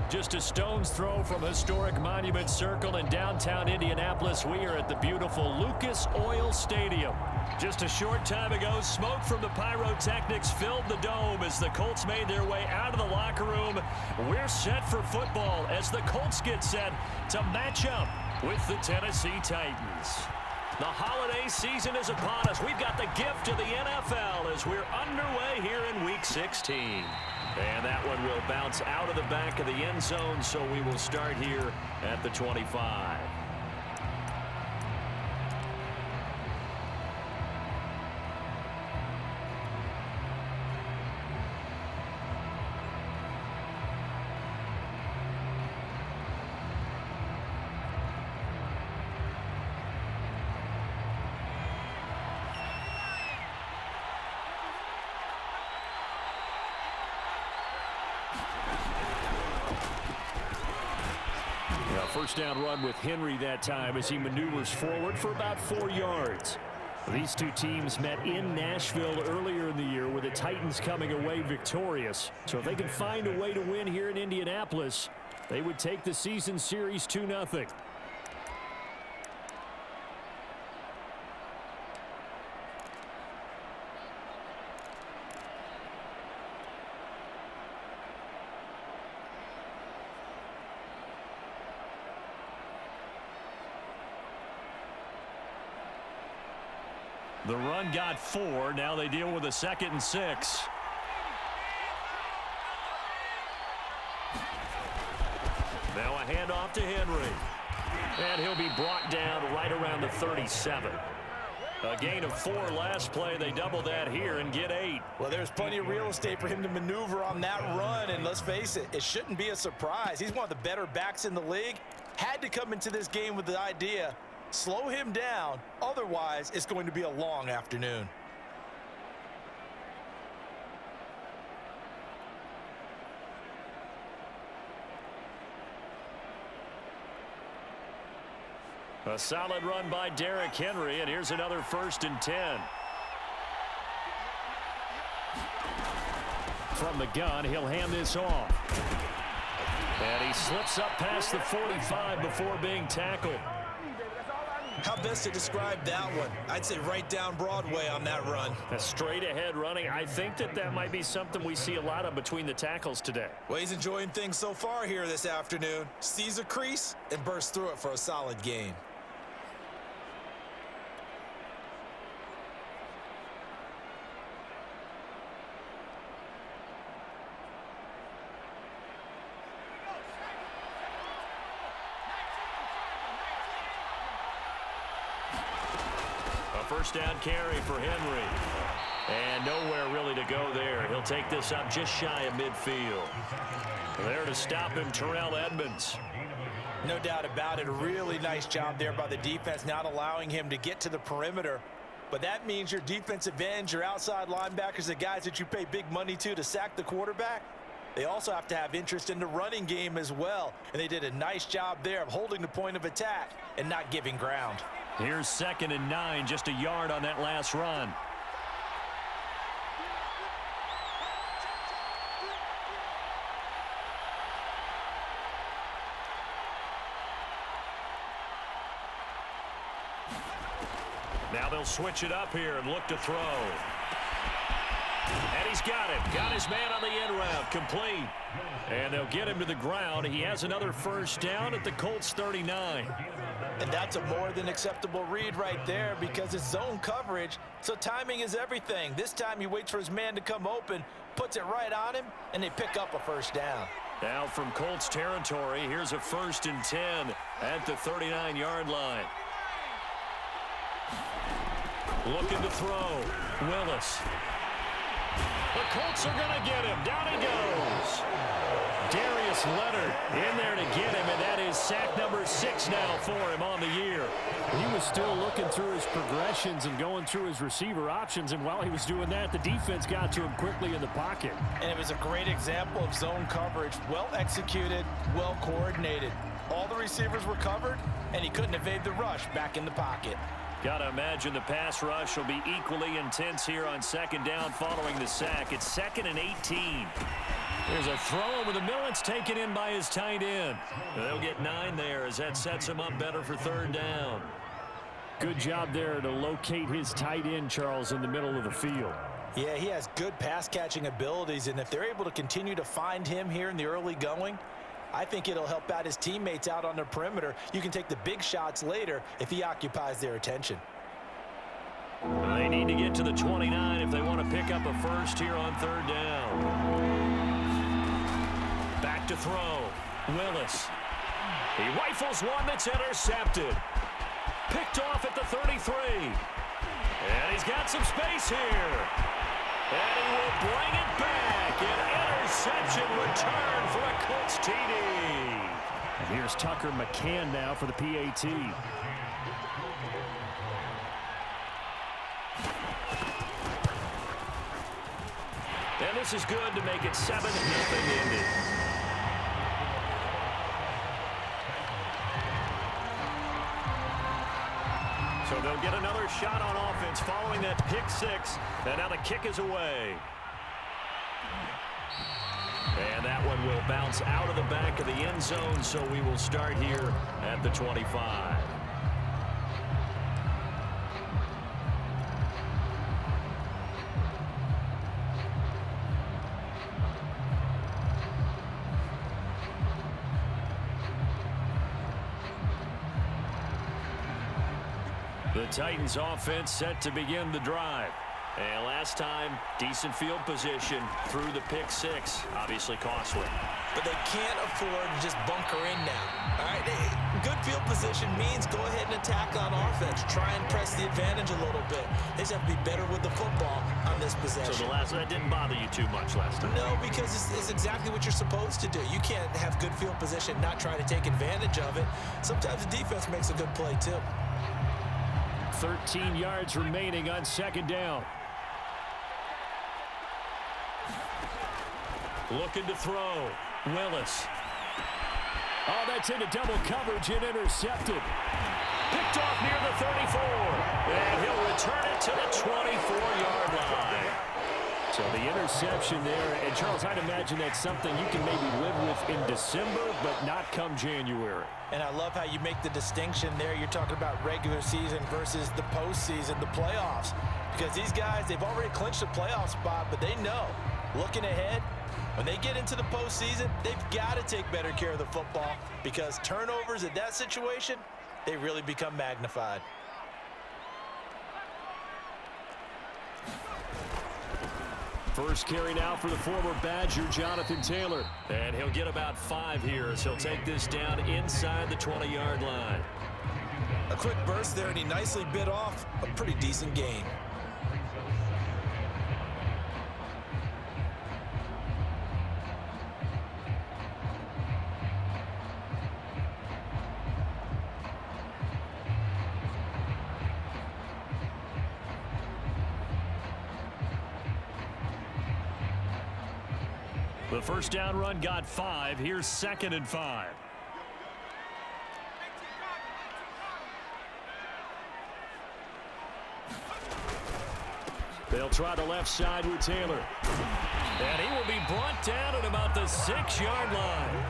Just a stone's throw from historic Monument Circle in downtown Indianapolis. We are at the beautiful Lucas Oil Stadium. Just a short time ago, smoke from the pyrotechnics filled the dome as the Colts made their way out of the locker room. We're set for football as the Colts get set to match up with the Tennessee Titans. The holiday season is upon us. We've got the gift of the NFL as we're underway here in Week 16. And that one will bounce out of the back of the end zone, so we will start here at the 25. First down run with Henry that time as he maneuvers forward for about 4 yards. These two teams met in Nashville earlier in the year with the Titans coming away victorious. So if they can find a way to win here in Indianapolis, they would take the season series 2-0. The run got 4. Now they deal with a 2nd and 6. Now a handoff to Henry. And he'll be brought down right around the 37. A gain of 4 last play. They double that here and get 8. Well, there's plenty of real estate for him to maneuver on that run. And let's face it, it shouldn't be a surprise. He's one of the better backs in the league. Had to come into this game with the idea, slow him down, otherwise it's going to be a long afternoon. A solid run by Derrick Henry, and here's another 1st and 10. From the gun, he'll hand this off. And he slips up past the 45 before being tackled. How best to describe that one? I'd say right down Broadway on that run. A straight ahead running. I think that might be something we see a lot of between the tackles today. Well, he's enjoying things so far here this afternoon. Sees a crease and bursts through it for a solid gain. First down carry for Henry. And nowhere really to go there. He'll take this up just shy of midfield. There to stop him, Terrell Edmonds. No doubt about it. A really nice job there by the defense, not allowing him to get to the perimeter. But that means your defensive ends, your outside linebackers, the guys that you pay big money to sack the quarterback, they also have to have interest in the running game as well. And they did a nice job there of holding the point of attack and not giving ground. Here's 2nd and 9, just a yard on that last run. Now they'll switch it up here and look to throw. And he's got it. Got his man on the end route. Complete. And they'll get him to the ground. He has another 1st down at the Colts 39. And that's a more than acceptable read right there because it's zone coverage, so timing is everything. This time he waits for his man to come open, puts it right on him, and they pick up a 1st down. Now from Colts territory, here's a 1st and 10 at the 39-yard line. Looking to throw. Willis. The Colts are going to get him. Down he goes. Darius Leonard in there to get him, and that is sack number 6 now for him on the year. He was still looking through his progressions and going through his receiver options, and while he was doing that, the defense got to him quickly in the pocket. And it was a great example of zone coverage, well executed, well coordinated. All the receivers were covered, and he couldn't evade the rush back in the pocket. Got to imagine the pass rush will be equally intense here on 2nd down following the sack. It's 2nd and 18. There's a throw over the middle. It's taken in by his tight end. They'll get 9 there as that sets him up better for 3rd down. Good job there to locate his tight end, Charles, in the middle of the field. Yeah, he has good pass-catching abilities, and if they're able to continue to find him here in the early going, I think it'll help out his teammates out on the perimeter. You can take the big shots later if he occupies their attention. They need to get to the 29 if they want to pick up a first here on 3rd down. Back to throw. Willis. He rifles one that's intercepted. Picked off at the 33. And he's got some space here. And he will bring it back. An interception return for a Colts TD. And here's Tucker McCann now for the PAT. And this is good to make it 7-0 Indy. So they'll get another shot on offense following that pick 6. And now the kick is away. And that one will bounce out of the back of the end zone, so we will start here at the 25. The Titans offense set to begin the drive. And last time, decent field position through the pick 6. Obviously costly. But they can't afford to just bunker in now. All right, good field position means go ahead and attack on offense. Try and press the advantage a little bit. They just have to be better with the football on this possession. So that didn't bother you too much last time? No, because it's exactly what you're supposed to do. You can't have good field position, not try to take advantage of it. Sometimes the defense makes a good play too. 13 yards remaining on 2nd down. Looking to throw. Willis. Oh, that's into double coverage and intercepted. Picked off near the 34. And he'll return it to the 24-yard line. So the interception there. And, Charles, I'd imagine that's something you can maybe live with in December, but not come January. And I love how you make the distinction there. You're talking about regular season versus the postseason, the playoffs. Because these guys, they've already clinched a playoff spot, but they know, looking ahead, when they get into the postseason, they've got to take better care of the football because turnovers in that situation, they really become magnified. First carry now for the former Badger, Jonathan Taylor. And he'll get about 5 here as he'll take this down inside the 20-yard line. A quick burst there, and he nicely bit off a pretty decent gain. The first down run got 5. Here's 2nd and 5. They'll try the left side with Taylor. And he will be brought down at about the 6-yard line.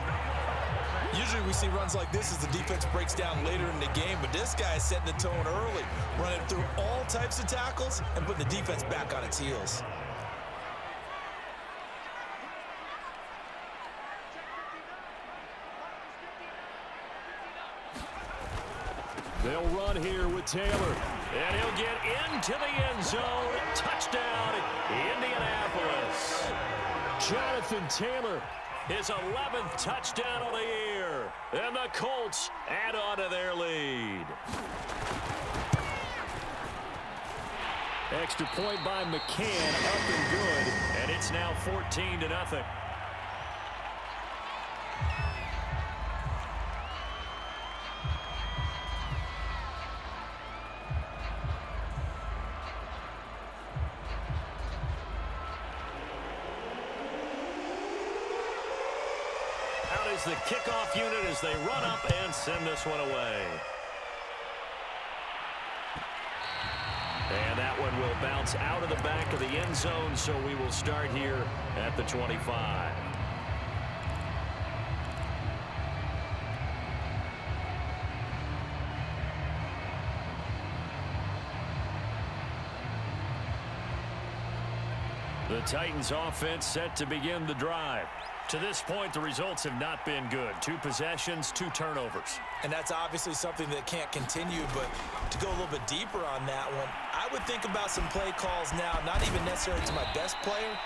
Usually we see runs like this as the defense breaks down later in the game, but this guy is setting the tone early, running through all types of tackles and putting the defense back on its heels. They'll run here with Taylor. And he'll get into the end zone. Touchdown, Indianapolis. Jonathan Taylor, his 11th touchdown of the year. And the Colts add on to their lead. Extra point by McCann, up and good. And it's now 14-0. The kickoff unit as they run up and send this one away. And that one will bounce out of the back of the end zone, so we will start here at the 25. The Titans offense set to begin the drive. To this point, the results have not been good. 2 possessions, 2 turnovers. And that's obviously something that can't continue, but to go a little bit deeper on that one, I would think about some play calls now, not even necessarily to my best player,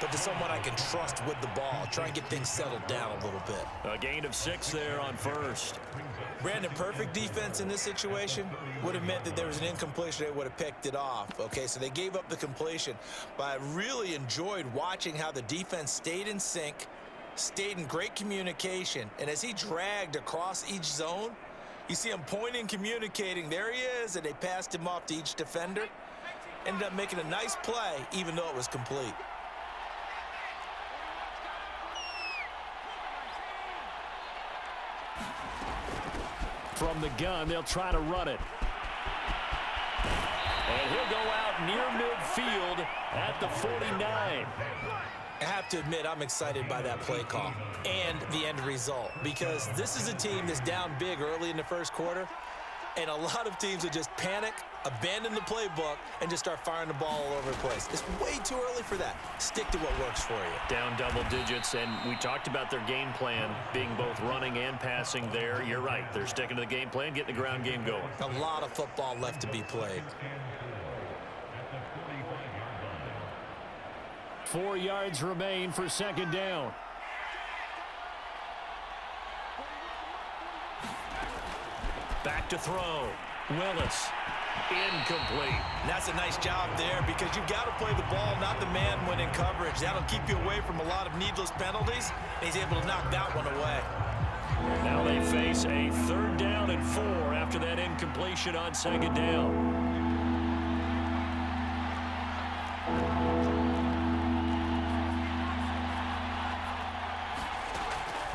but to someone I can trust with the ball. Try and get things settled down a little bit. A gain of 6 there on first. Brandon, perfect defense in this situation would have meant that there was an incompletion. They would have picked it off. Okay, so they gave up the completion. But I really enjoyed watching how the defense stayed in sync, stayed in great communication. And as he dragged across each zone, you see him pointing, communicating. There he is, and they passed him off to each defender. Ended up making a nice play, even though it was complete. From the gun, they'll try to run it. And he'll go out near midfield at the 49. I have to admit, I'm excited by that play call and the end result, because this is a team that's down big early in the first quarter, and a lot of teams will just panic, abandon the playbook, and just start firing the ball all over the place. It's way too early for that. Stick to what works for you. Down double digits, and we talked about their game plan being both running and passing there. You're right. They're sticking to the game plan, getting the ground game going. A lot of football left to be played. 4 yards remain for second down. Back to throw. Willis. Incomplete. And that's a nice job there, because you've got to play the ball, not the man when in coverage. That'll keep you away from a lot of needless penalties, and he's able to knock that one away. Now they face a 3rd down and 4 after that incompletion on second down.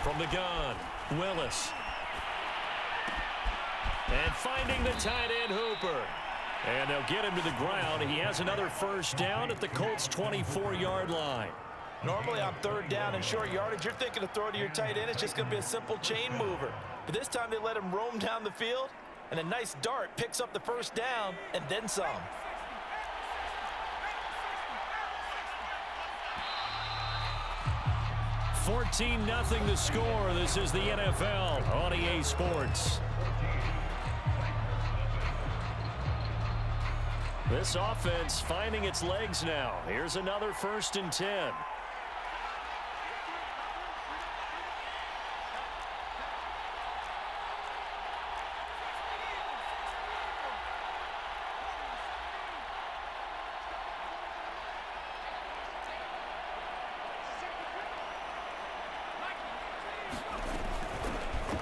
From the gun, Willis. And finding the tight end, Hooper. And they'll get him to the ground. He has another first down at the Colts' 24-yard line. Normally on 3rd down and short yardage, you're thinking of throw to your tight end. It's just going to be a simple chain mover. But this time they let him roam down the field, and a nice dart picks up the first down and then some. $14-0 the score. This is the NFL on EA Sports. This offense finding its legs now. Here's another 1st and 10.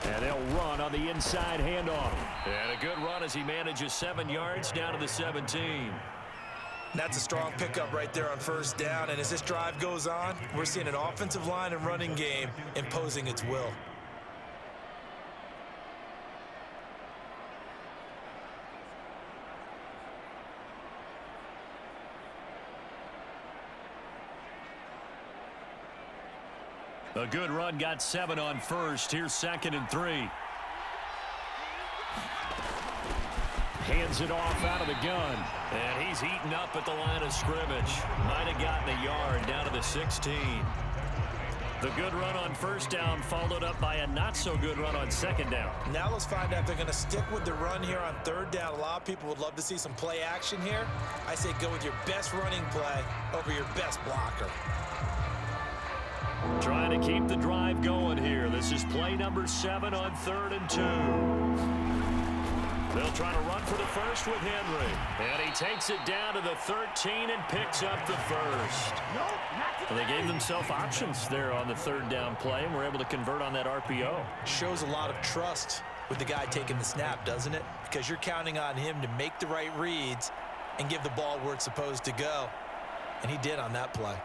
And they'll run on the inside handoff. And a good run as he manages 7 yards down to the 17. That's a strong pickup right there on 1st down. And as this drive goes on, we're seeing an offensive line and running game imposing its will. A good run, got 7 on first. Here's 2nd and 3. Hands it off out of the gun. And he's eaten up at the line of scrimmage. Might have gotten a yard down to the 16. The good run on 1st down followed up by a not-so-good run on 2nd down. Now let's find out if they're going to stick with the run here on 3rd down. A lot of people would love to see some play action here. I say go with your best running play over your best blocker. Trying to keep the drive going here. This is play number 7 on 3rd and 2. They'll try to run for the first with Henry. And he takes it down to the 13 and picks up the first. Well, they gave themselves options there on the 3rd down play and were able to convert on that RPO. Shows a lot of trust with the guy taking the snap, doesn't it? Because you're counting on him to make the right reads and give the ball where it's supposed to go. And he did on that play.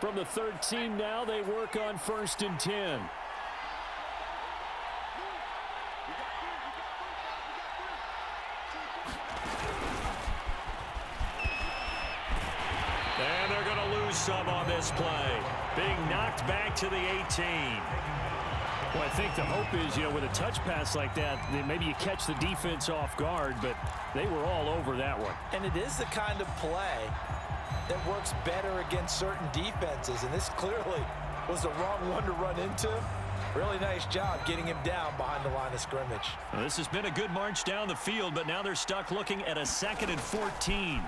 From the 13 now, they work on 1st and 10. And they're going to lose some on this play. Being knocked back to the 18. Well, I think the hope is, with a touch pass like that, maybe you catch the defense off guard, but they were all over that one. And it is the kind of play that works better against certain defenses, and this clearly was the wrong one to run into. Really nice job getting him down behind the line of scrimmage. Well, this has been a good march down the field, but now they're stuck looking at a 2nd and 14.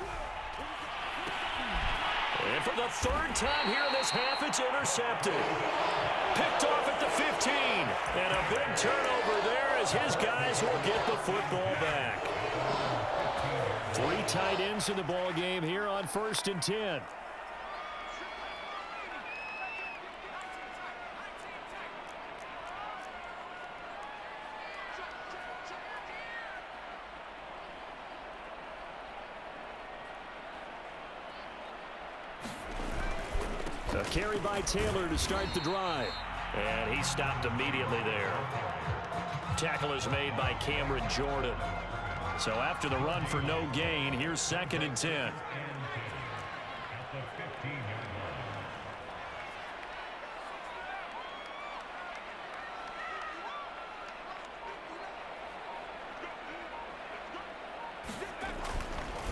And for the 3rd time here in this half, it's intercepted. Picked off at the 15. And a big turnover there as his guys will get the football back. 3 tight ends in the ball game here on 1st and 10. A carry by Taylor to start the drive. And he stopped immediately there. Tackle is made by Cameron Jordan. So after the run for no gain, here's 2nd and 10.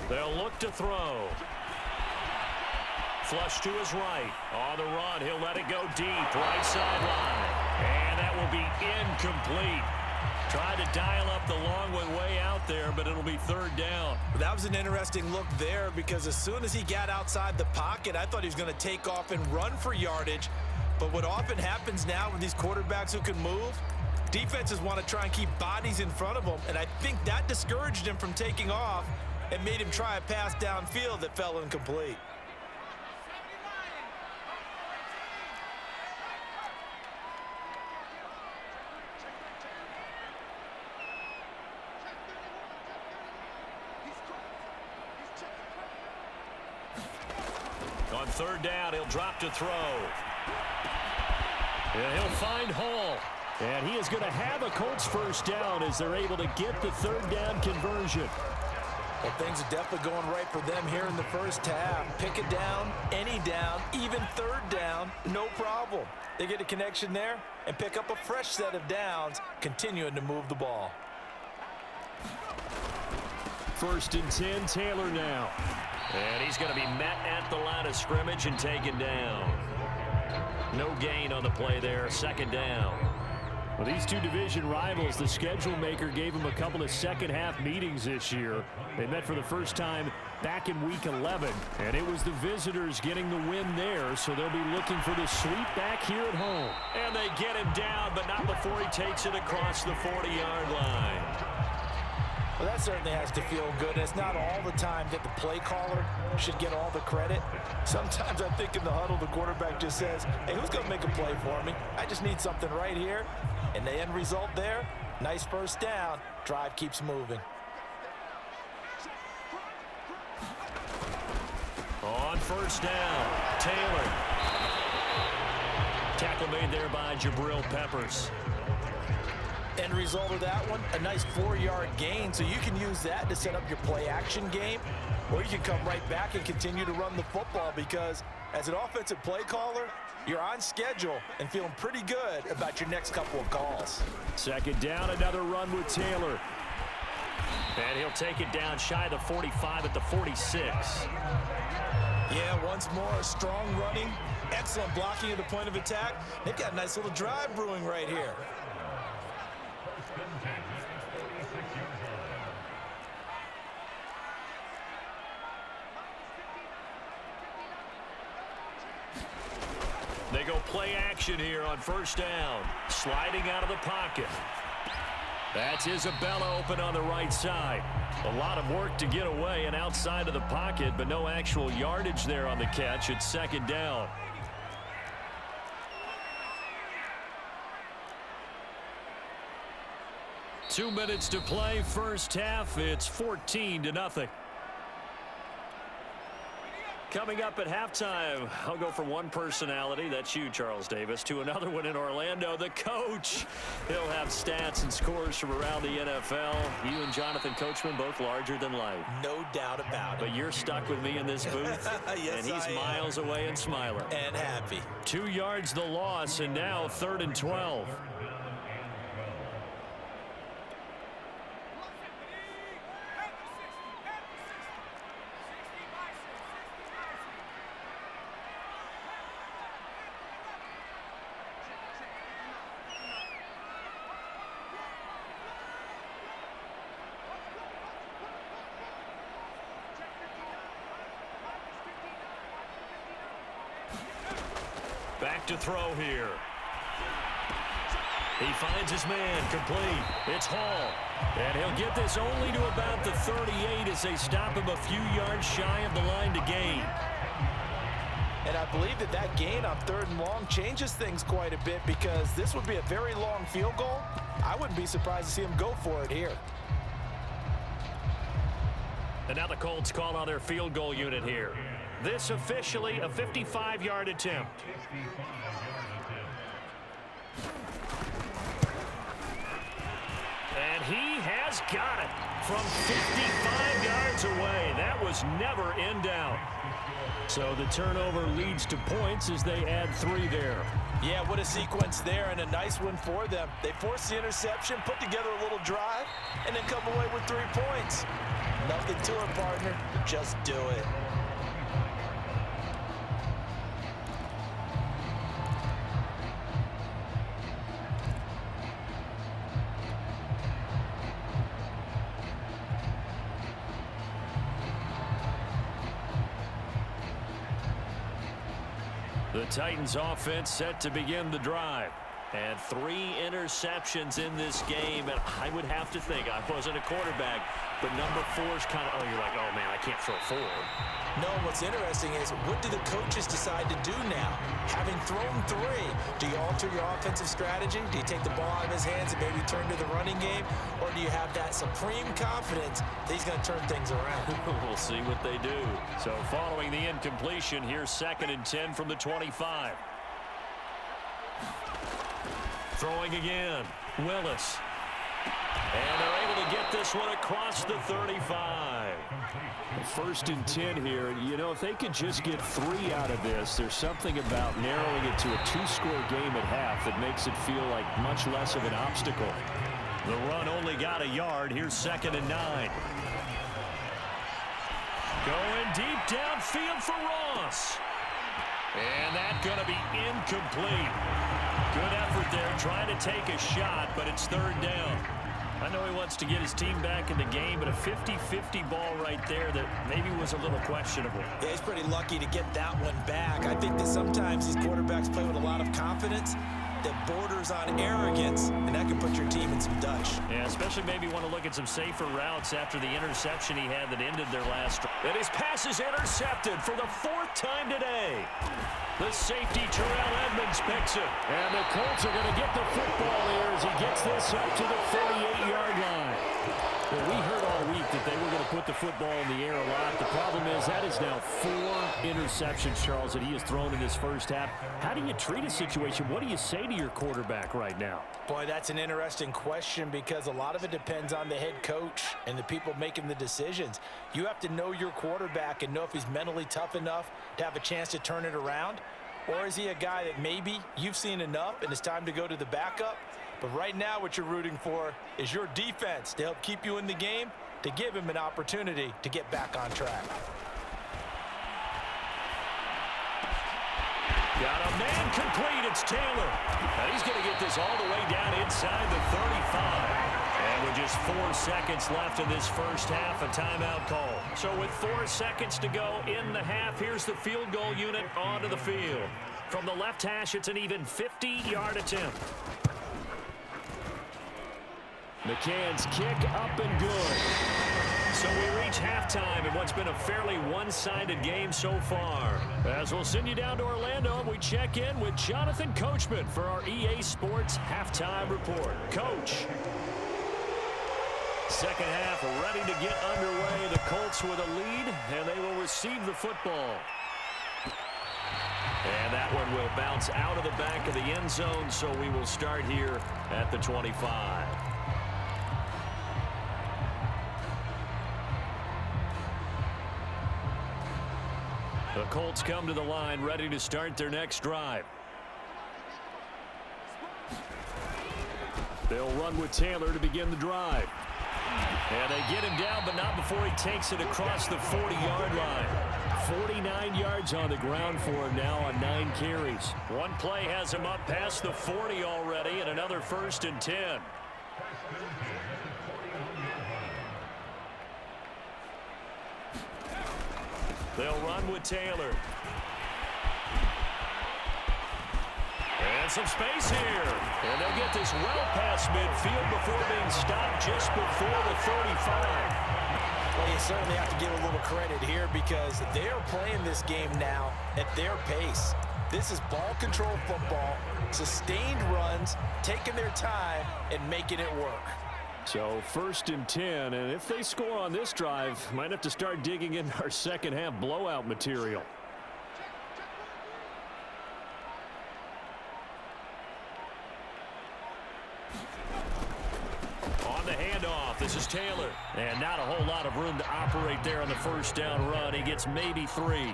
They'll look to throw. Flush to his right. On the run, he'll let it go deep. Right sideline. And that will be incomplete. Tried to dial up the long one way out there, but it'll be 3rd down. That was an interesting look there because as soon as he got outside the pocket, I thought he was going to take off and run for yardage. But what often happens now with these quarterbacks who can move, defenses want to try and keep bodies in front of them, and I think that discouraged him from taking off and made him try a pass downfield that fell incomplete. On 3rd down, he'll drop to throw. And he'll find Hall. And he is going to have a Colts 1st down as they're able to get the 3rd down conversion. Well, things are definitely going right for them here in the 1st half. Pick it down, any down, even 3rd down, no problem. They get a connection there and pick up a fresh set of downs, continuing to move the ball. 1st and 10, Taylor now. And he's going to be met at the line of scrimmage and taken down. No gain on the play there, 2nd down. Well, these two division rivals, the schedule maker gave them a couple of second-half meetings this year. They met for the first time back in Week 11, and it was the visitors getting the win there, so they'll be looking for the sweep back here at home. And they get him down, but not before he takes it across the 40-yard line. Well, that certainly has to feel good. It's not all the time that the play caller should get all the credit. Sometimes I think in the huddle, the quarterback just says, hey, who's going to make a play for me? I just need something right here. And the end result there, nice 1st down. Drive keeps moving. On 1st down, Taylor. Tackle made there by Jabril Peppers. End result of that one, a nice 4-yard gain, so you can use that to set up your play-action game, or you can come right back and continue to run the football because as an offensive play caller, you're on schedule and feeling pretty good about your next couple of calls. 2nd down, another run with Taylor. And he'll take it down shy of the 45 at the 46. Yeah, once more, strong running, excellent blocking at the point of attack. They've got a nice little drive brewing right here. They go play action here on 1st down. Sliding out of the pocket. That's Isabella open on the right side. A lot of work to get away and outside of the pocket, but no actual yardage there on the catch. It's 2nd down. Two minutes to play, 1st half. It's 14-0. Coming up at halftime, I'll go from one personality, that's you, Charles Davis, to another one in Orlando, the coach. He'll have stats and scores from around the NFL. You and Jonathan Coachman, both larger than life. No doubt about it. But you're stuck with me in this booth, yes, and he's miles away and smiling. And happy. 2 yards the loss, and now 3rd and 12. Back to throw here. He finds his man, complete. It's Hall. And he'll get this only to about the 38 as they stop him a few yards shy of the line to gain. And I believe that gain on 3rd and long changes things quite a bit, because this would be a very long field goal. I wouldn't be surprised to see him go for it here. And now the Colts call on their field goal unit here. This officially a 55-yard attempt. And he has got it from 55 yards away. That was never in doubt. So the turnover leads to points as they add 3 there. Yeah, what a sequence there, and a nice one for them. They forced the interception, put together a little drive, and then come away with 3 points. Nothing to it, partner. Just do it. The Titans offense set to begin the drive. And 3 interceptions in this game. And I would have to think, I wasn't a quarterback, but number 4's kind of, you're like, oh, man, I can't throw 4. No, what's interesting is, what do the coaches decide to do now? Having thrown 3, do you alter your offensive strategy? Do you take the ball out of his hands and maybe turn to the running game? Or do you have that supreme confidence that he's going to turn things around? We'll see what they do. So following the incompletion, here's 2nd and 10 from the 25. Throwing again, Willis. And they're able to get this one across the 35. 1st and 10 here. You know, if they could just get 3 out of this, there's something about narrowing it to a 2-score game at half that makes it feel like much less of an obstacle. The run only got a yard. Here's 2nd and 9. Going deep downfield for Ross. And that's going to be incomplete. Good effort there, trying to take a shot, but it's 3rd down. I know he wants to get his team back in the game, but a 50-50 ball right there that maybe was a little questionable. Yeah, he's pretty lucky to get that one back. I think that sometimes these quarterbacks play with a lot of confidence that borders on arrogance, and that can put your team in some Dutch. Yeah, especially maybe want to look at some safer routes after the interception he had that ended their last drive. And his pass is intercepted for the 4th time today. The safety, Terrell Edmonds, picks it. And the Colts are going to get the football here as he gets this up to the 38-yard line. Well, we heard all week that they were going to put the football in the air a lot. The problem is that is now 4 interceptions, Charles, that he has thrown in this first half. How do you treat a situation? What do you say to your quarterback right now? Boy, that's an interesting question, because a lot of it depends on the head coach and the people making the decisions. You have to know your quarterback and know if he's mentally tough enough to have a chance to turn it around, or is he a guy that maybe you've seen enough and it's time to go to the backup? But right now what you're rooting for is your defense to help keep you in the game, to give him an opportunity to get back on track. Got a man complete. It's Taylor. And he's going to get this all the way down inside the 35. And with just 4 seconds left in this first half, a timeout call. So with 4 seconds to go in the half, here's the field goal unit onto the field. From the left hash, it's an even 50-yard attempt. McCann's kick up and good. So we reach halftime in what's been a fairly one-sided game so far. As we'll send you down to Orlando, and we check in with Jonathan Coachman for our EA Sports Halftime Report. Coach. Second half ready to get underway. The Colts with a lead, and they will receive the football. And that one will bounce out of the back of the end zone, so we will start here at the 25. The Colts come to the line ready to start their next drive. They'll run with Taylor to begin the drive. And they get him down, but not before he takes it across the 40-yard line. 49 yards on the ground for him now on 9 carries. One play has him up past the 40 already, and another 1st and 10. They'll run with Taylor. And some space here. And they'll get this well past midfield before being stopped just before the 35. Well, you certainly have to give a little credit here because they are playing this game now at their pace. This is ball control football, sustained runs, taking their time, and making it work. So 1st and 10, and if they score on this drive, might have to start digging in our second half blowout material. On the handoff, this is Taylor. And not a whole lot of room to operate there on the 1st down run. He gets maybe 3.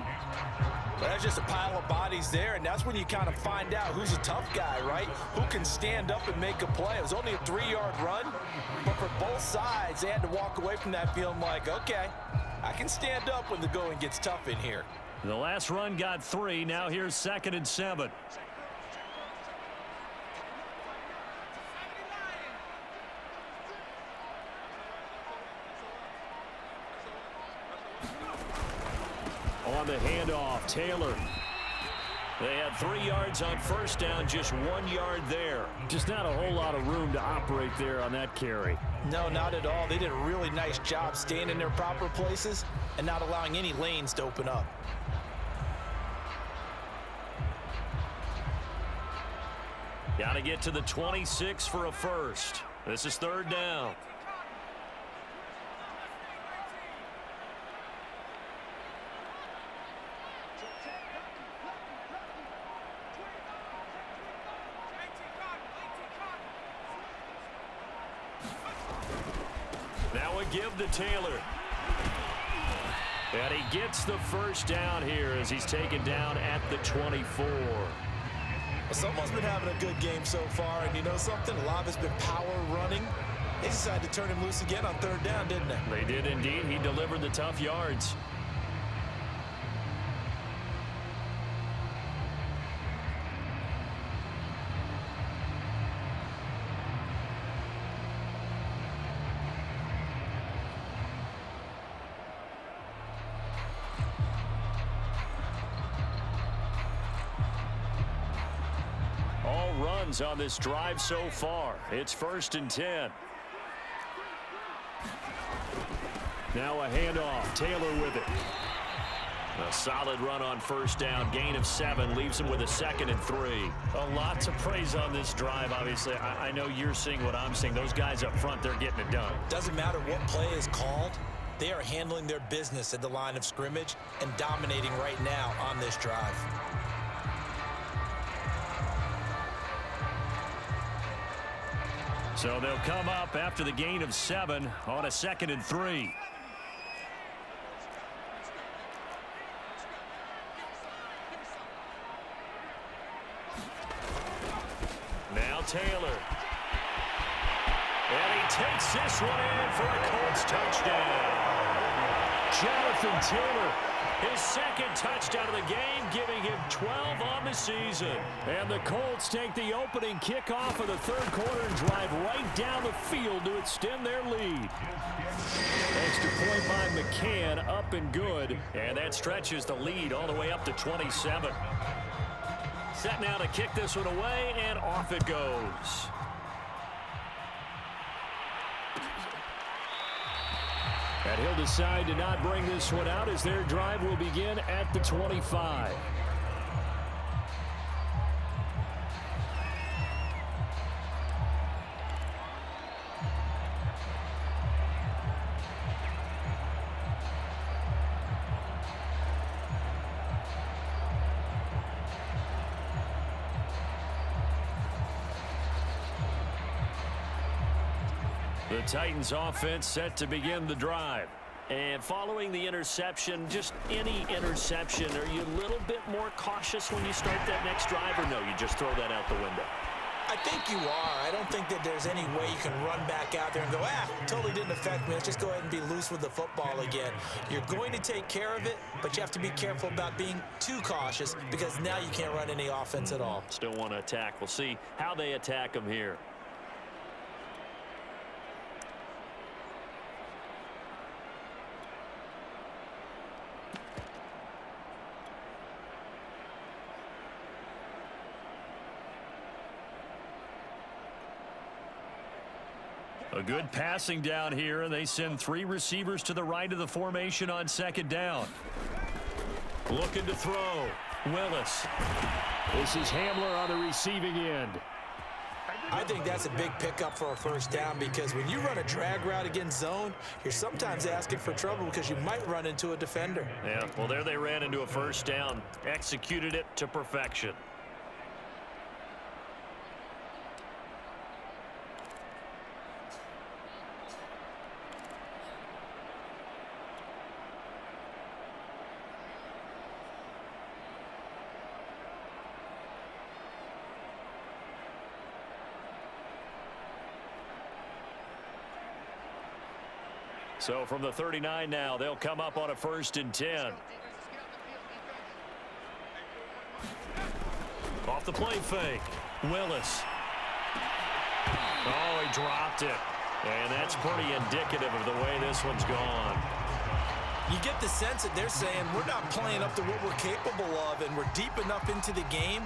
But that's just a pile of bodies there, and that's when you kind of find out who's a tough guy, right? Who can stand up and make a play. It was only a 3-yard run, but for both sides, they had to walk away from that feeling like, okay, I can stand up when the going gets tough in here. The last run got 3. Now here's 2nd and 7. On the handoff, Taylor. They had 3 yards on 1st down, just 1 yard there. Just not a whole lot of room to operate there on that carry. No, not at all. They did a really nice job staying in their proper places and not allowing any lanes to open up. Got to get to the 26 for a 1st. This is 3rd down. Now a give to Taylor. And he gets the 1st down here as he's taken down at the 24. Well, someone's been having a good game so far, and you know something? A lot of it's been power running. They decided to turn him loose again on 3rd down, didn't they? They did indeed. He delivered the tough yards. On this drive so far. It's 1st and 10. Now a handoff. Taylor with it. A solid run on 1st down. Gain of 7 leaves him with a 2nd and 3. A lot to praise on this drive, obviously. I know you're seeing what I'm seeing. Those guys up front, they're getting it done. Doesn't matter what play is called. They are handling their business at the line of scrimmage and dominating right now on this drive. So they'll come up after the gain of 7 on a 2nd and 3. Now Taylor. And he takes this one in for a Colts touchdown. Jonathan Taylor, his 2nd touchdown of the game, giving him 12 on the season. And the Colts take the opening kickoff of the 3rd quarter and drive right down the field to extend their lead. Extra point by McCann, up and good. And that stretches the lead all the way up to 27. Set now to kick this one away, and off it goes. And he'll decide to not bring this one out as their drive will begin at the 25. The Titans offense set to begin the drive. And following the interception, just any interception, are you a little bit more cautious when you start that next drive, or no, you just throw that out the window? I think you are. I don't think that there's any way you can run back out there and go, totally didn't affect me. Let's just go ahead and be loose with the football again. You're going to take care of it, but you have to be careful about being too cautious because now you can't run any offense at all. Still want to attack. We'll see how they attack them here. A good passing down here, and they send 3 receivers to the right of the formation on second down. Looking to throw. Willis. This is Hamler on the receiving end. I think that's a big pickup for a first down because when you run a drag route against zone, you're sometimes asking for trouble because you might run into a defender. Yeah, well, there they ran into a first down. Executed it to perfection. So from the 39 now, they'll come up on a 1st and 10. Off the play fake. Willis. Oh, he dropped it. And that's pretty indicative of the way this one's gone. You get the sense that they're saying we're not playing up to what we're capable of, and we're deep enough into the game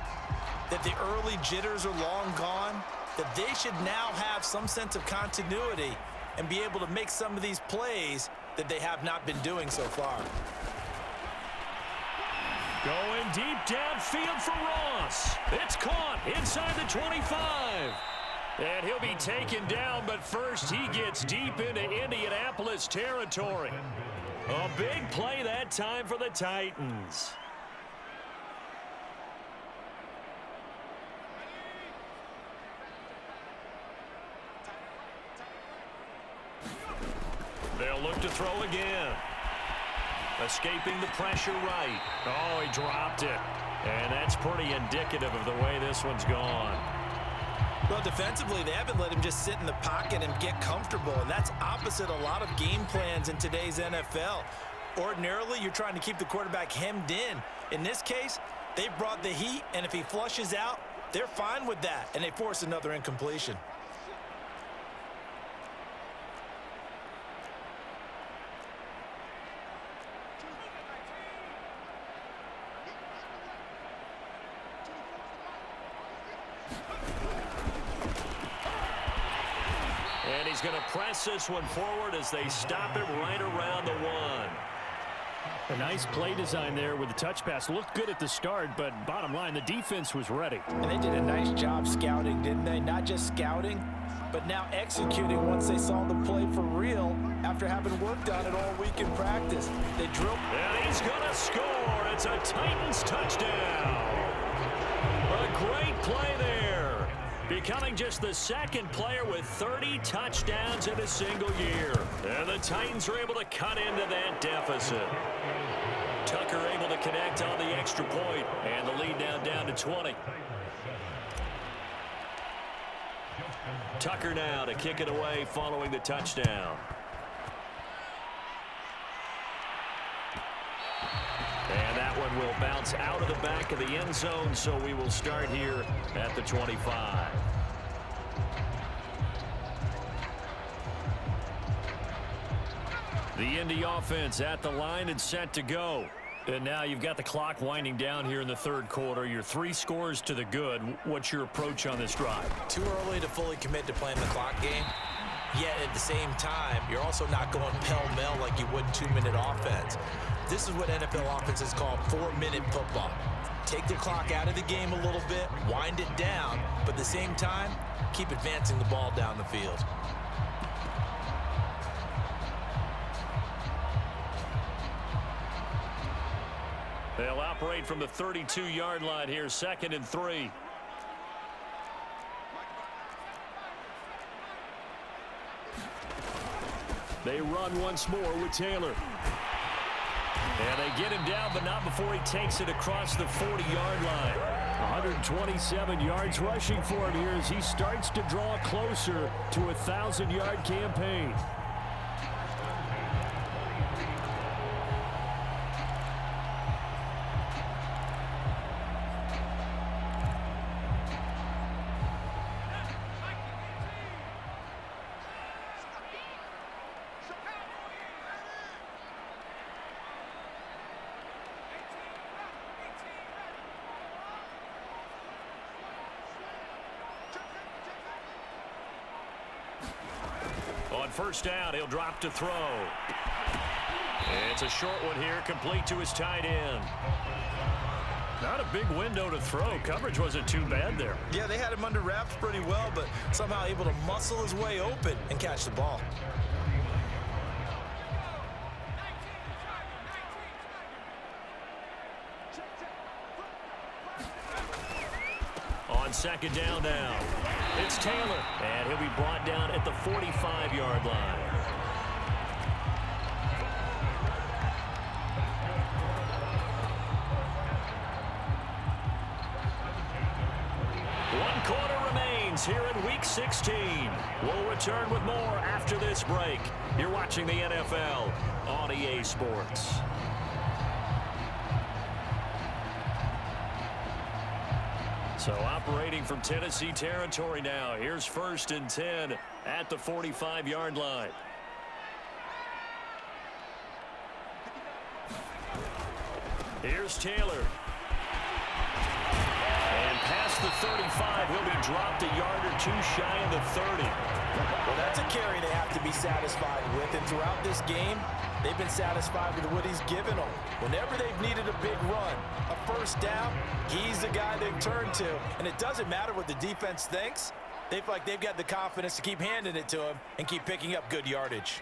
that the early jitters are long gone, that they should now have some sense of continuity and be able to make some of these plays that they have not been doing so far. Going deep downfield for Ross. It's caught inside the 25. And he'll be taken down, but first he gets deep into Indianapolis territory. A big play that time for the Titans. They'll look to throw again. Escaping the pressure right. Oh, he dropped it. And that's pretty indicative of the way this one's gone. Well, defensively, they haven't let him just sit in the pocket and get comfortable, and that's opposite a lot of game plans in today's NFL. Ordinarily, you're trying to keep the quarterback hemmed in. In this case, they brought the heat, and if he flushes out, they're fine with that, and they force another incompletion. And he's going to press this one forward as they stop him right around the 1. A nice play design there with the touch pass. Looked good at the start, but bottom line, the defense was ready. And they did a nice job scouting, didn't they? Not just scouting, but now executing once they saw the play for real after having worked on it all week in practice. They drilled. And he's going to score. It's a Titans touchdown. A great play there. Becoming just the second player with 30 touchdowns in a single year. And the Titans are able to cut into that deficit. Tucker able to connect on the extra point, and the lead now down to 20. Tucker now to kick it away following the touchdown. And that one will bounce out of the back of the end zone, so we will start here at the 25. The Indy offense at the line and set to go. And now you've got the clock winding down here in the third quarter. You're 3 scores to the good. What's your approach on this drive? Too early to fully commit to playing the clock game. Yet at the same time, you're also not going pell-mell like you would 2-minute offense. This is what NFL offenses call 4-minute football. Take the clock out of the game a little bit, wind it down, but at the same time, keep advancing the ball down the field. They'll operate from the 32-yard line here, 2nd and 3. They run once more with Taylor. And they get him down, but not before he takes it across the 40-yard line. 127 yards rushing for him here as he starts to draw closer to a 1,000-yard campaign. On first down, he'll drop to throw. It's a short one here, complete to his tight end. Not a big window to throw. Coverage wasn't too bad there. Yeah, they had him under wraps pretty well, but somehow able to muscle his way open and catch the ball. On second down now, it's Taylor, and he'll be brought down at the 45-yard line. One quarter remains here in Week 16. We'll return with more after this break. You're watching the NFL on EA Sports. So operating from Tennessee territory now. Here's 1st and 10 at the 45-yard line. Here's Taylor. And past the 35, he'll be dropped a yard or two shy of the 30. Well, that's a carry they have to be satisfied with. And throughout this game, they've been satisfied with what he's given them. Whenever they've needed a big run, a first down, he's the guy they've turned to. And it doesn't matter what the defense thinks. They feel like they've got the confidence to keep handing it to him and keep picking up good yardage.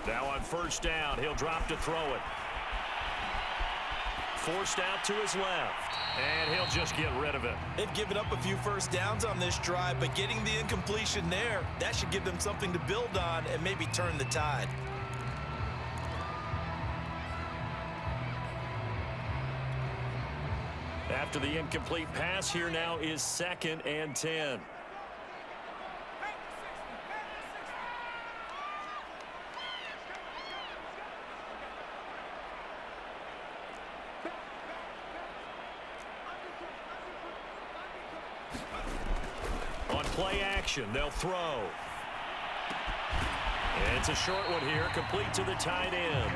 Now on first down, he'll drop to throw it. Forced out to his left, and he'll just get rid of it. They've given up a few first downs on this drive, but getting the incompletion there, that should give them something to build on and maybe turn the tide. After the incomplete pass, here now is 2nd and 10. On play action, they'll throw. It's a short one here, complete to the tight end.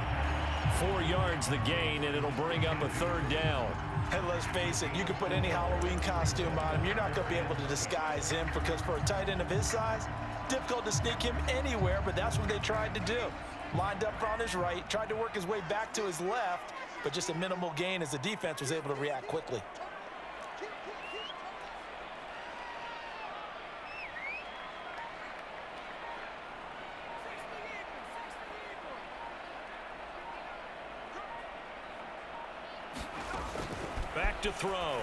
4 yards the gain, and it'll bring up a 3rd down. And let's face it, you can put any Halloween costume on him. You're not going to be able to disguise him because for a tight end of his size, difficult to sneak him anywhere, but that's what they tried to do. Lined up on his right, tried to work his way back to his left, but just a minimal gain as the defense was able to react quickly. Back to throw.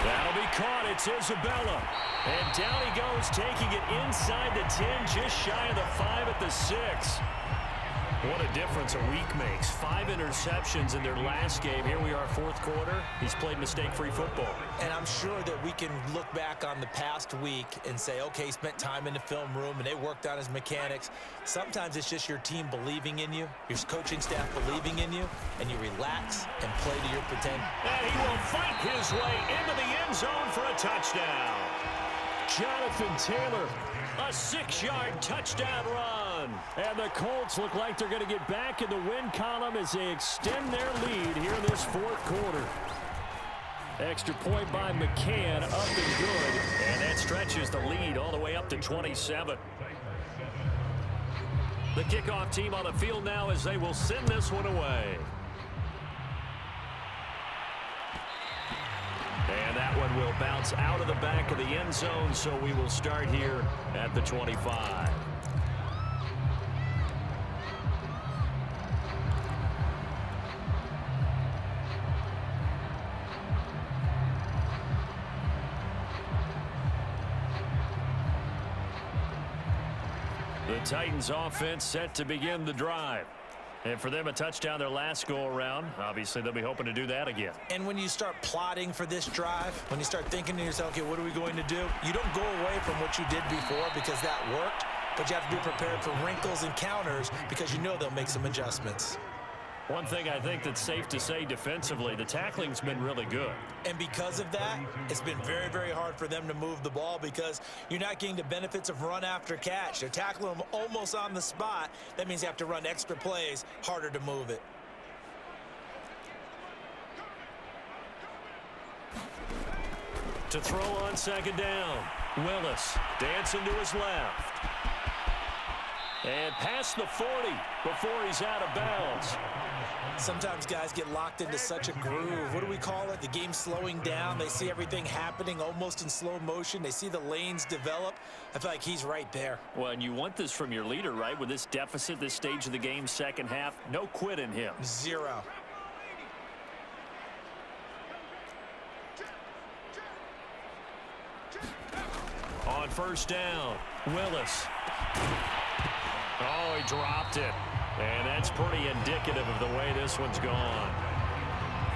That'll be caught. It's Isabella. And down he goes, taking it inside the 10, just shy of the 5 at the 6. What a difference a week makes. 5 interceptions in their last game. Here we are, 4th quarter. He's played mistake-free football. And I'm sure that we can look back on the past week and say, okay, he spent time in the film room and they worked on his mechanics. Sometimes it's just your team believing in you, your coaching staff believing in you, and you relax and play to your potential. And he will fight his way into the end zone for a touchdown. Jonathan Taylor. A 6-yard touchdown run. And the Colts look like they're going to get back in the win column as they extend their lead here in this 4th quarter. Extra point by McCann, up and good. And that stretches the lead all the way up to 27. The kickoff team on the field now as they will send this one away. And that one will bounce out of the back of the end zone, so we will start here at the 25. The Titans offense set to begin the drive. And for them, a touchdown their last go-around. Obviously, they'll be hoping to do that again. And when you start plotting for this drive, when you start thinking to yourself, okay, what are we going to do? You don't go away from what you did before because that worked, but you have to be prepared for wrinkles and counters because you know they'll make some adjustments. One thing I think that's safe to say defensively, the tackling's been really good. And because of that, it's been very, very hard for them to move the ball because you're not getting the benefits of run after catch. They're tackling them almost on the spot. That means you have to run extra plays, harder to move it. To throw on second down, Willis dancing to his left. And past the 40 before he's out of bounds. Sometimes guys get locked into such a groove. What do we call it? The game's slowing down. They see everything happening almost in slow motion. They see the lanes develop. I feel like he's right there. Well, and you want this from your leader, right? With this deficit, this stage of the game, second half, no quit in him. Zero. On first down, Willis. Oh, he dropped it. And that's pretty indicative of the way this one's gone.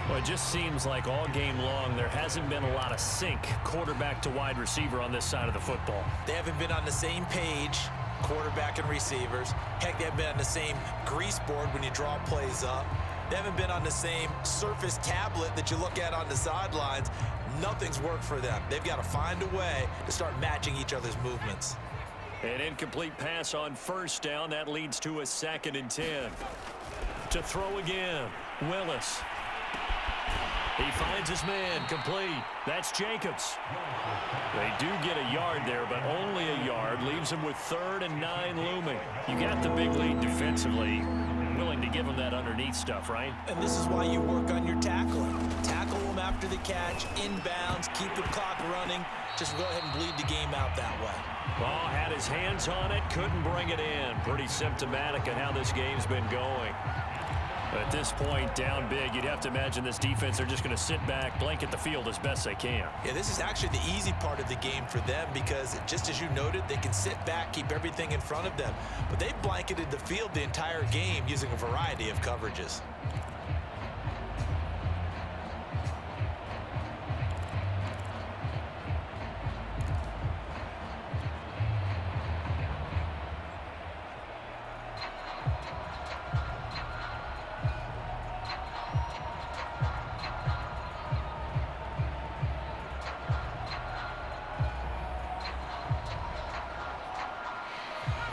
Well, it just seems like all game long there hasn't been a lot of sync quarterback to wide receiver on this side of the football. They haven't been on the same page, quarterback and receivers. Heck, they haven't been on the same grease board when you draw plays up. They haven't been on the same surface tablet that you look at on the sidelines. Nothing's worked for them. They've got to find a way to start matching each other's movements. An incomplete pass on first down. That leads to a 2nd and 10. To throw again, Willis. He finds his man, complete. That's Jacobs. They do get a yard there, but only a yard. Leaves him with 3rd and 9 looming. You got the big lead defensively. Willing to give him that underneath stuff, right? And this is why you work on your tackling. Tackle them after the catch, inbounds, keep the clock running. Just go ahead and bleed the game out that way. Ball had his hands on it, couldn't bring it in. Pretty symptomatic of how this game's been going. At this point, down big, you'd have to imagine this defense, they're just going to sit back, blanket the field as best they can. Yeah, this is actually the easy part of the game for them because, just as you noted, they can sit back, keep everything in front of them. But they've blanketed the field the entire game using a variety of coverages.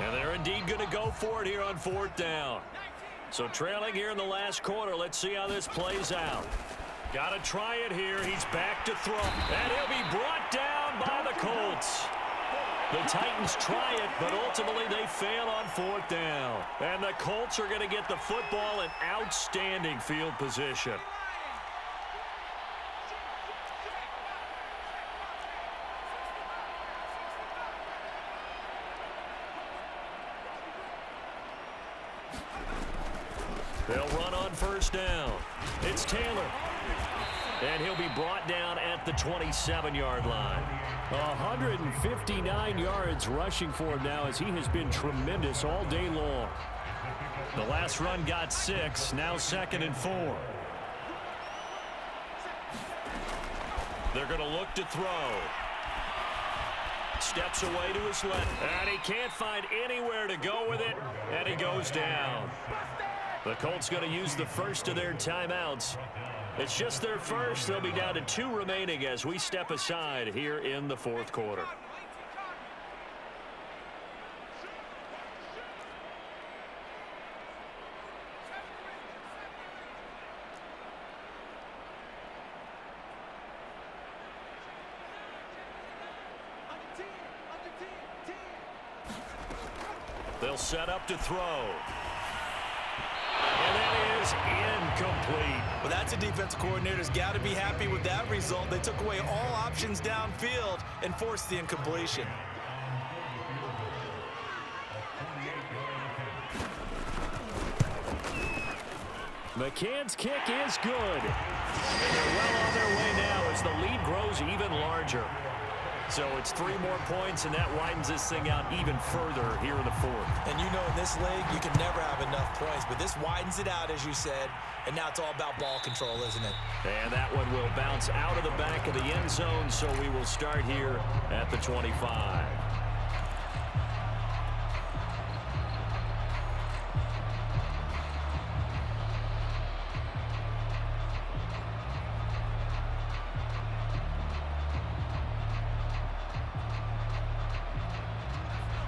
And they're indeed going to go for it here on 4th down. So trailing here in the last quarter. Let's see how this plays out. Got to try it here. He's back to throw. And he'll be brought down by the Colts. The Titans try it, but ultimately they fail on 4th down. And the Colts are going to get the football in outstanding field position. They'll run on first down. It's Taylor. And he'll be brought down at the 27-yard line. 159 yards rushing for him now as he has been tremendous all day long. The last run got 6, now 2nd and 4. They're going to look to throw. Steps away to his left. And he can't find anywhere to go with it. And he goes down. The Colts going to use the first of their timeouts. It's just their first. They'll be down to 2 remaining as we step aside here in the 4th quarter. They'll set up to throw. And that is incomplete. Well, that's a defensive coordinator's got to be happy with that result. They took away all options downfield and forced the incompletion. McCann's kick is good. And they're well on their way now as the lead grows even larger. So it's 3 more points, and that widens this thing out even further here in the fourth. And you know in this league, you can never have enough points, but this widens it out, as you said, and now it's all about ball control, isn't it? And that one will bounce out of the back of the end zone, so we will start here at the 25.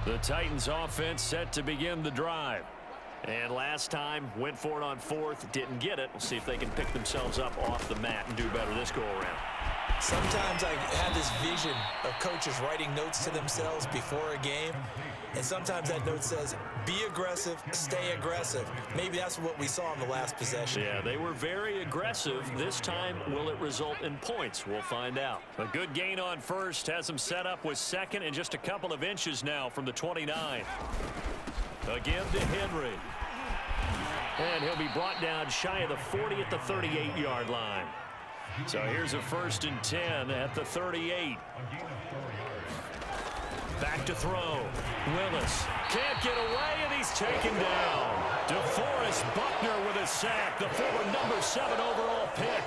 The Titans offense set to begin the drive. And last time, went for it on 4th, didn't get it. We'll see if they can pick themselves up off the mat and do better this go-around. Sometimes I have this vision of coaches writing notes to themselves before a game, and sometimes that note says, be aggressive, stay aggressive. Maybe that's what we saw in the last possession. Yeah, they were very aggressive. This time, will it result in points? We'll find out. A good gain on 1st has them set up with 2nd and just a couple of inches now from the 29. Again to Henry. And he'll be brought down shy of the 40 at the 38-yard line. So here's a 1st and 10 at the 38. Back to throw. Willis can't get away, and he's taken down. DeForest Buckner with a sack, the former number 7 overall pick.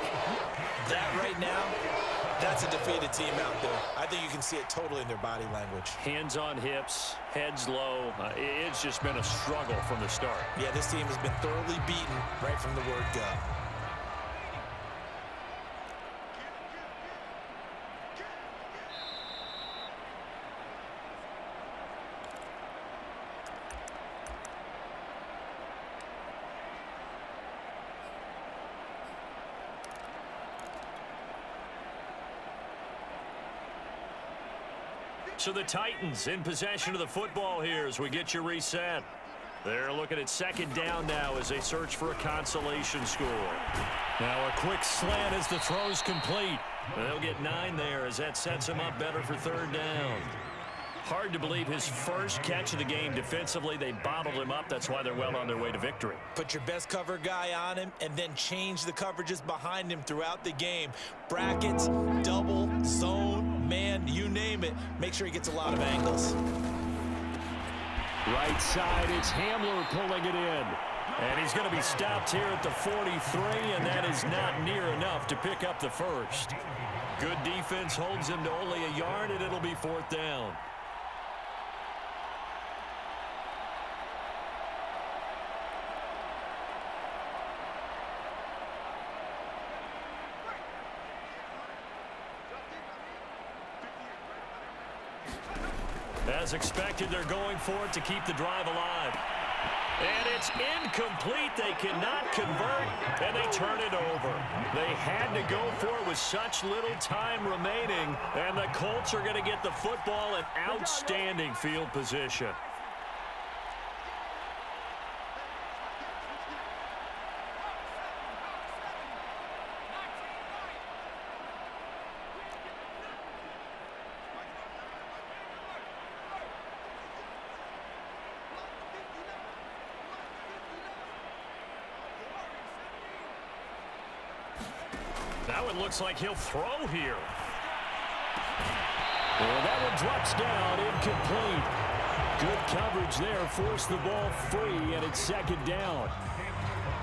That right now, that's a defeated team out there. I think you can see it totally in their body language. Hands on hips, heads low. It's just been a struggle from the start. Yeah, this team has been thoroughly beaten right from the word go. So the Titans in possession of the football here as we get you reset. They're looking at 2nd down now as they search for a consolation score. Now a quick slant as the throw's complete. They'll get 9 there as that sets them up better for 3rd down. Hard to believe his first catch of the game defensively. They bottled him up. That's why they're well on their way to victory. Put your best cover guy on him and then change the coverages behind him throughout the game. Brackets, double, zone, man, you name it. Make sure he gets a lot of angles. Right side, it's Hamler pulling it in. And he's going to be stopped here at the 43, and that is not near enough to pick up the 1st. Good defense holds him to only a yard, and it'll be 4th down. As expected, they're going for it to keep the drive alive. And it's incomplete. They cannot convert, and they turn it over. They had to go for it with such little time remaining, and the Colts are going to get the football in outstanding field position. Now it looks like he'll throw here. And that one drops down, incomplete. Good coverage there, forced the ball free, and it's 2nd down.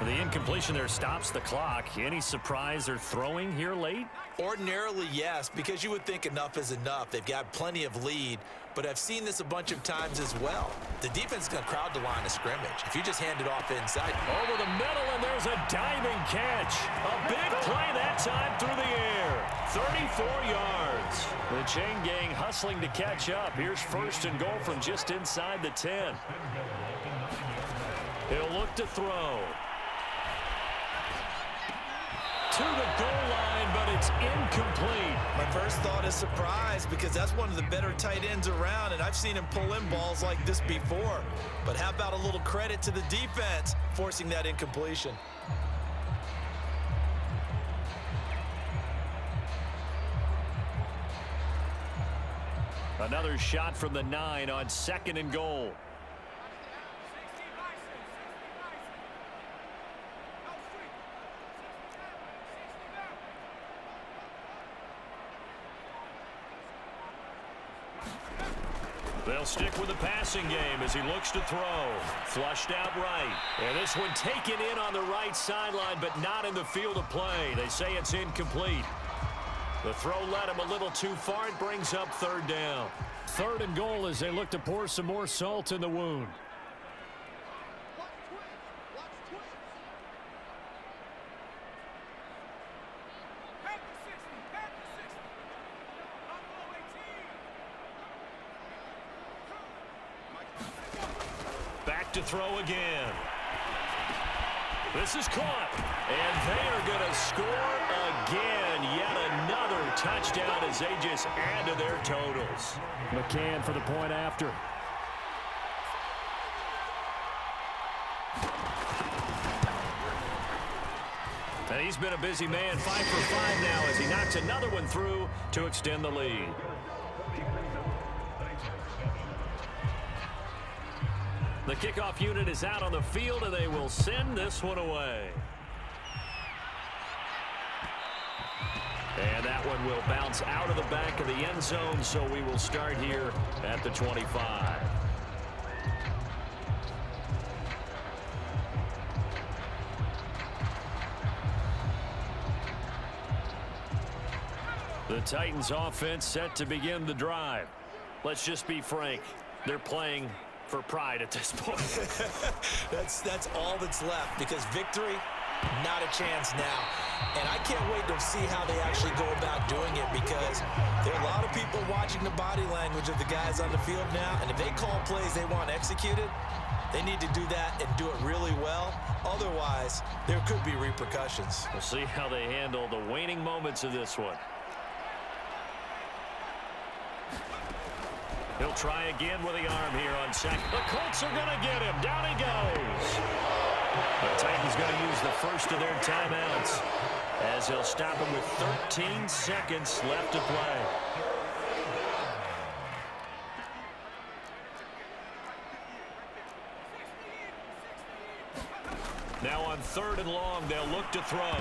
The incompletion there stops the clock. Any surprise they're throwing here late? Ordinarily, yes, because you would think enough is enough. They've got plenty of lead, but I've seen this a bunch of times as well. The defense is going to crowd the line of scrimmage. If you just hand it off inside. Over the middle, and there's a diving catch. A big play that time through the air. 34 yards. The chain gang hustling to catch up. Here's 1st and goal from just inside the 10. He'll look to throw. To the goal line, but it's incomplete. My first thought is surprise because that's one of the better tight ends around, and I've seen him pull in balls like this before. But how about a little credit to the defense forcing that incompletion? Another shot from the 9 on 2nd and goal. They'll stick with the passing game as he looks to throw. Flushed out right. And this one taken in on the right sideline, but not in the field of play. They say it's incomplete. The throw led him a little too far. It brings up third down. 3rd and goal as they look to pour some more salt in the wound. Back to throw again. This is caught. And they are going to score again. Yet another touchdown as they just add to their totals. McCann for the point after. And he's been a busy man. 5 for 5 now as he knocks another one through to extend the lead. The kickoff unit is out on the field, and they will send this one away. And that one will bounce out of the back of the end zone, so we will start here at the 25. The Titans offense set to begin the drive. Let's just be frank. They're playing for pride at this point. That's all that's left, because victory, not a chance now. And I can't wait to see how they actually go about doing it, because there are a lot of people watching the body language of the guys on the field now, and if they call plays they want executed, they need to do that and do it really well. Otherwise, there could be repercussions. We'll see how they handle the waning moments of this one. He'll try again with the arm here on second. The Colts are going to get him. Down he goes. The Titans going to use the first of their timeouts as they'll stop him with 13 seconds left to play. Now on 3rd and long, they'll look to throw.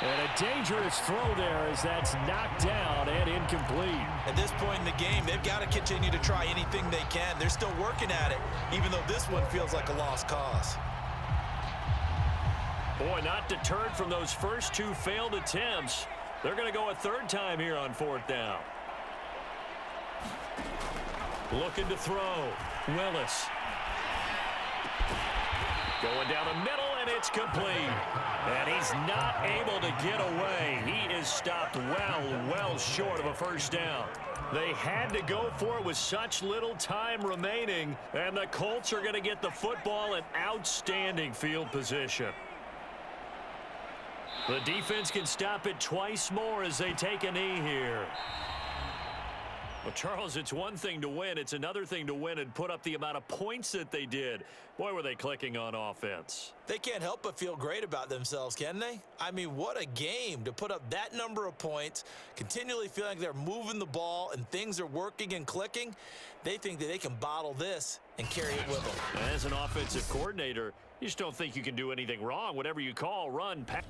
And a dangerous throw there as that's knocked down and incomplete. At this point in the game, they've got to continue to try anything they can. They're still working at it, even though this one feels like a lost cause. Boy, not deterred from those first 2 failed attempts. They're going to go a 3rd time here on 4th down. Looking to throw. Willis. Going down the middle, and it's complete. And he's not able to get away. He is stopped well short of a first down. They had to go for it with such little time remaining, and the Colts are going to get the football in outstanding field position. The defense can stop it twice more as they take a knee here. Well, Charles, it's one thing to win. It's another thing to win and put up the amount of points that they did. Boy, were they clicking on offense. They can't help but feel great about themselves, can they? I mean, what a game to put up that number of points, continually feeling like they're moving the ball and things are working and clicking. They think that they can bottle this and carry it with them. As an offensive coordinator, you just don't think you can do anything wrong. Whatever you call, run, pass.